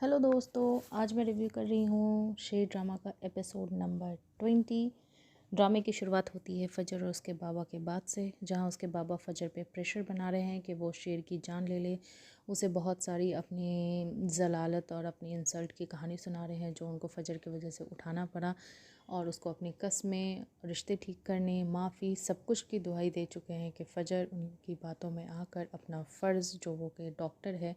Hello दोस्तों, आज मैं रिव्यू कर रही हूँ शेर ड्रामा का एपिसोड नंबर 20। ड्रामे की शुरुआत होती है फजर और उसके बाबा के बाद से, जहाँ उसके बाबा फजर पे प्रेशर बना रहे हैं कि वो शेर की जान ले ले। उसे बहुत सारी अपनी ज़लालत और अपनी इंसल्ट की कहानी सुना रहे हैं जो उनको फजर की वजह से उठाना पड़ा, और उसको अपनी कस्में, रिश्ते ठीक करने, माफ़ी, सब कुछ की दुहाई दे चुके हैं कि फ़जर उनकी बातों में आकर अपना फ़र्ज़ जो वो के डॉक्टर है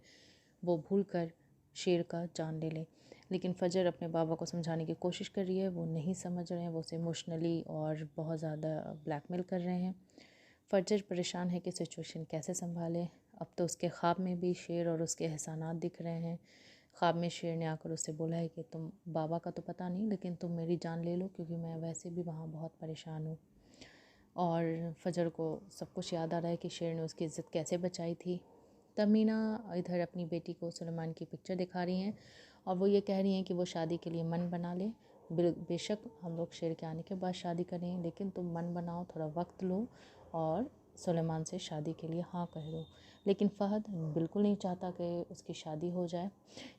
वो भूल कर शेर का जान ले ले। लेकिन फ़जर अपने बाबा को समझाने की कोशिश कर रही है, वो नहीं समझ रहे हैं, वो उसे इमोशनली और बहुत ज़्यादा ब्लैकमेल कर रहे हैं। फ़जर परेशान है कि सिचुएशन कैसे संभाले। अब तो उसके ख्वाब में भी शेर और उसके एहसानात दिख रहे हैं। ख्वाब में शेर ने आकर उससे बोला है कि तुम बाबा का तो पता नहीं, लेकिन तुम मेरी जान ले लो, क्योंकि मैं वैसे भी वहाँ बहुत परेशान हूँ। और फ़जर को सब कुछ याद आ रहा है कि शेर ने उसकी इज़्ज़त कैसे बचाई थी। तमीना इधर अपनी बेटी को सुलेमान की पिक्चर दिखा रही हैं और वो ये कह रही हैं कि वो शादी के लिए मन बना ले। बेशक हम लोग शेर के आने के बाद शादी करें, लेकिन तुम मन बनाओ, थोड़ा वक्त लो और सुलेमान से शादी के लिए हाँ कह दो। लेकिन फ़हद बिल्कुल नहीं चाहता कि उसकी शादी हो जाए,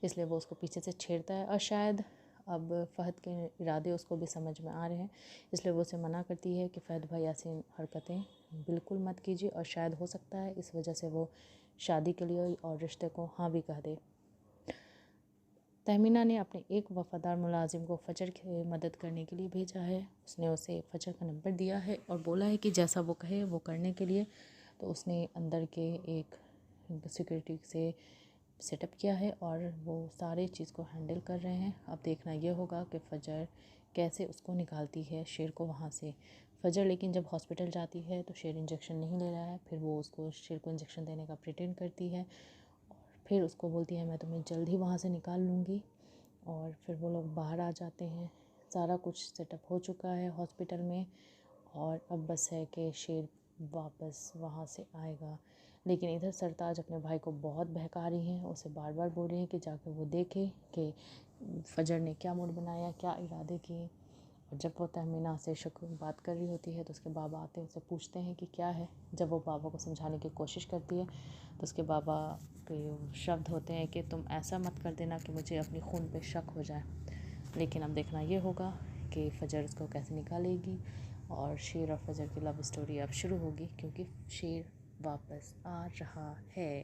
इसलिए वो उसको पीछे से छेड़ता है। और शायद अब फ़हद के इरादे उसको भी समझ में आ रहे हैं, इसलिए वो उसे मना करती है कि फ़हद भाई ऐसी हरकतें बिल्कुल मत कीजिए, और शायद हो सकता है इस वजह से वो शादी के लिए और रिश्ते को हाँ भी कह दे। तहमीना ने अपने एक वफ़ादार मुलाजिम को फ़जर की मदद करने के लिए भेजा है। उसने उसे फ़जर का नंबर दिया है और बोला है कि जैसा वो कहे वो करने के लिए। तो उसने अंदर के एक सिक्योरिटी से सेटअप किया है और वो सारे चीज़ को हैंडल कर रहे हैं। अब देखना ये होगा कि फ़जर कैसे उसको निकालती है शेर को वहाँ से। फ़जर लेकिन जब हॉस्पिटल जाती है तो शेर इंजेक्शन नहीं ले रहा है, फिर वो उसको शेर को इंजेक्शन देने का प्रिटेंड करती है, फिर उसको बोलती है मैं तुम्हें जल्द ही वहाँ से निकाल लूँगी। और फिर वो लोग बाहर आ जाते हैं। सारा कुछ सेटअप हो चुका है हॉस्पिटल में, और अब बस है कि शेर वापस वहाँ से आएगा। लेकिन इधर सरताज अपने भाई को बहुत बहका रही हैं, उसे बार बार बोल रही हैं कि जाकर वो देखे कि फ़जर ने क्या मूड बनाया, क्या इरादे किए। और जब वो तहमीना से बात कर रही होती है तो उसके बाबा आते हैं, उससे पूछते हैं कि क्या है। जब वो बाबा को समझाने की कोशिश करती है तो उसके बाबा के शब्द होते हैं कि तुम ऐसा मत कर देना कि मुझे अपनी खून पे शक हो जाए। लेकिन अब देखना ये होगा कि फ़जर उसको कैसे निकालेगी, और शेर और फ़जर की लव स्टोरी अब शुरू होगी, क्योंकि शेर वापस आ रहा है।